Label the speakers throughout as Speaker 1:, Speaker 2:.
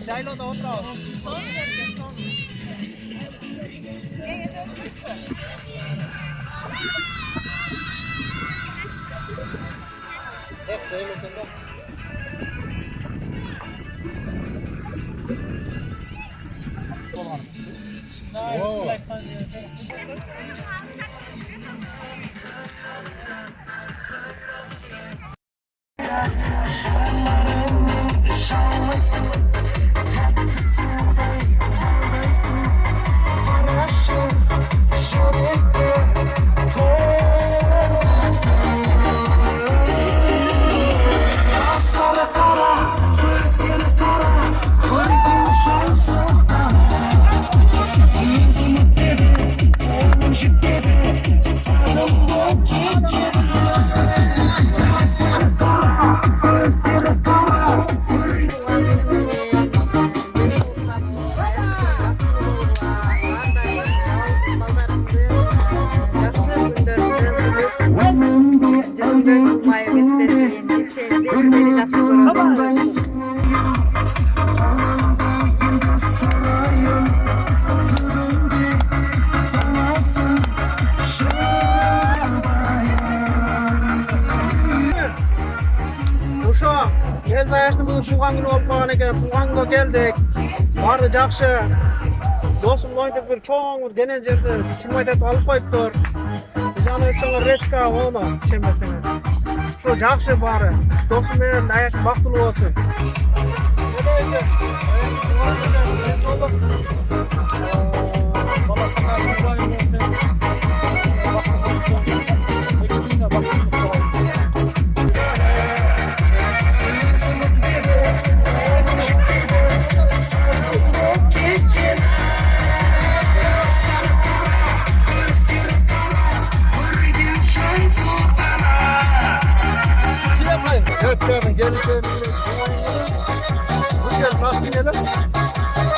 Speaker 1: Jaylo'da o'tirib. Elizanın bu tуулган күнү болуп калган экен. Туулган күнгө келдик. Баары жакшы. Досум ойнтуп бир чоң бир денен жерде силмайтып алып коюптур. Жана өсөңөр речка оны ишенбесеңер. Ошо жакшы баары. Досум менен аяш бактылуу болсун. Бала чака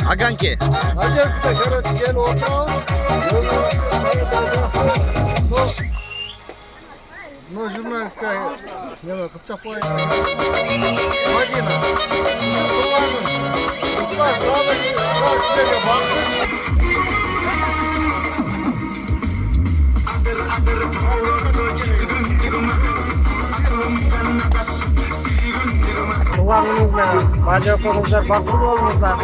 Speaker 1: Аганки. Короче, гел отырау. Но журналистская не Кыпчакбай. Мадина. Туғаныңызда бажақыңыздар бақыр болыңыздар.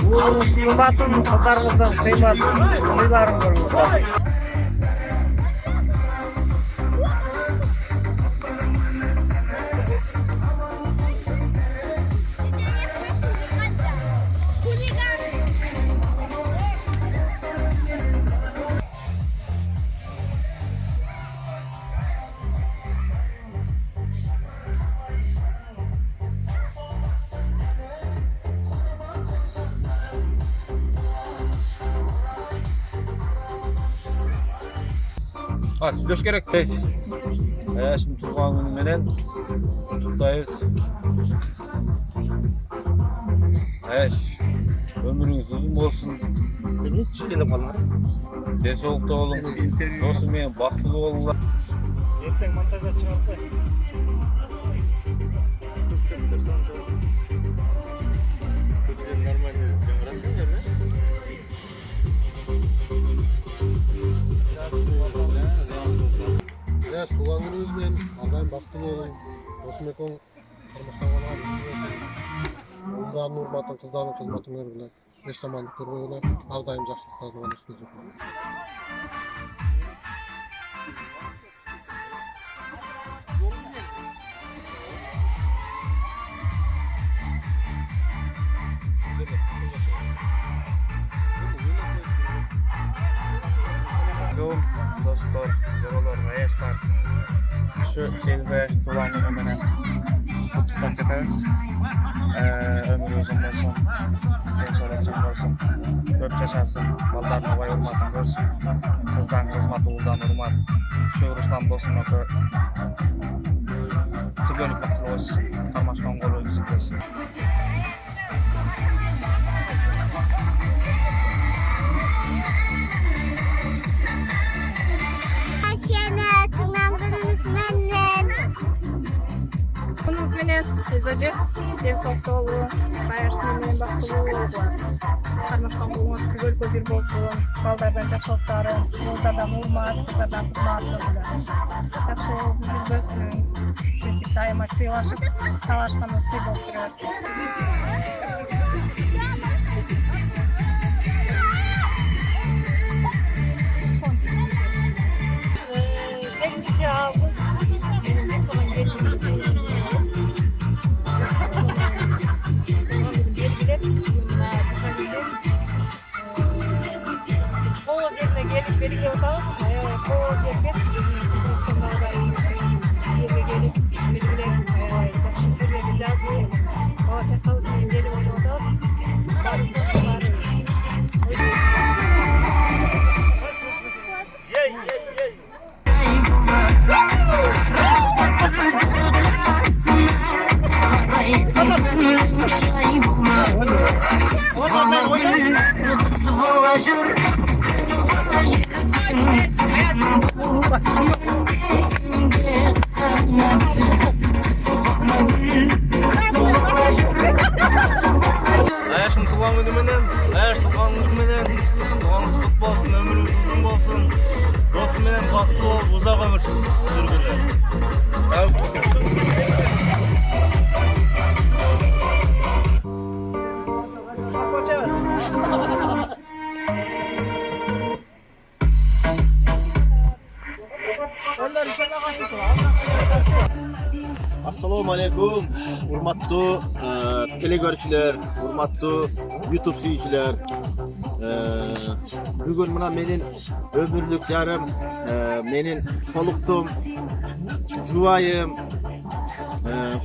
Speaker 1: Уылыңыз қымбатын, қыздарыңыздан қымбатын, ойларын көріңіздер. Сүйлөш керек дейсиз. Аяшым туулган күнү менен куттуктайбыз. Аяш, өмүрүңүз узун болсун. Нече жыл калды? Ден соолукта болуңуз, досум менен бактылуу болуңуз. Эртең монтажга чыгып кой. Туулган күнүңүз менен ардайым бактылуу болуң. Досум экөөң Улдардын урматын, кыздардын кызматын көргүлө. Эч жамандык көрбөгүлө. Ардайым жакшылыктар болуңуз.
Speaker 2: dostlar, yaralarga yaşlar. Şu 8 yaş tuğan günü menen kutlap ketemiz. Ömür uzun bolsun, gençler uzun bolsun, köp yaşasın, ballarına vay urmatın görsün, kızdan kızmat, uğuldan urmat, şu Ruslan dostuna tübönüp bakılı olsun, karmaşkan kolu olsun görsün.
Speaker 3: Teyzeci, densoqluk dolu, bayashmenен бактылуу, кармашкан болгон түгөл көзүр болсун, балдардан жакшылыктары, балдардан урмат, кыздардан кызмат жакшы болуп жүрбөсүн, сентип дайыма сыйлашып, талашканда сый болуп жүрө берсин.
Speaker 2: Ayşın tuğan günü menen, ayş tuğanınız menen, tuğanınız kutlu olsun, ömrünüz uzun bolsun, dostum menen bakıtlı ol, uzak ömür sürgüler.
Speaker 4: Assalamu alaikum, urmatlı telegörçüler, urmatlı YouTube suyucular. Bugün buna menin ömürlük jarım, menin koluktum, juvayım,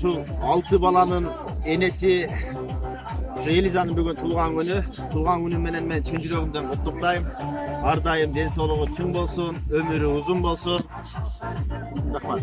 Speaker 4: şu 6 balanın enesi, şu Elizanın bugün tуулган günü menen men çın жүрөгүмдөн куттуктайм. Ардайым ден соолугу чың болсун, ömürü uzun bolsun. Rahmat.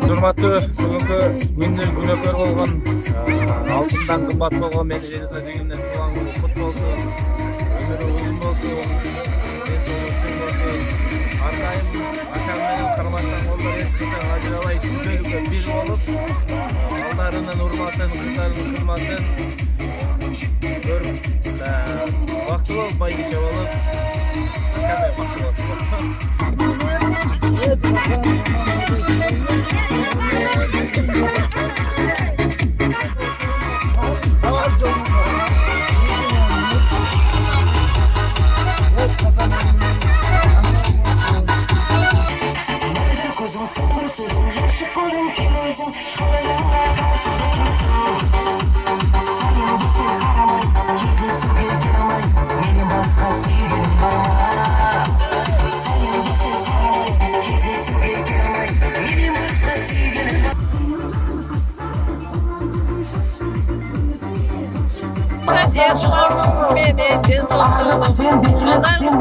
Speaker 2: Урматтуу бүгүнкү күндү күнөкөр болгон алтын Candan kımbat bolgon meni Elizanын düğünden tuğan günü kutlu olsun. Ömürü uzun olsun. Densoğluğun olsun. Arkayım akam menen kırmazdan onlar eskiden ajırabay güzellikle bir olup allarının urmatın, kızlarının kırmatın görüp vakti olup baygışa olup akamay vakti olsun.
Speaker 3: Meni densoğluğun Allah'ın daima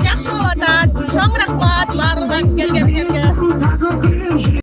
Speaker 3: жақсылық жақсы болады. Çok rahmat барлығына келгендерге.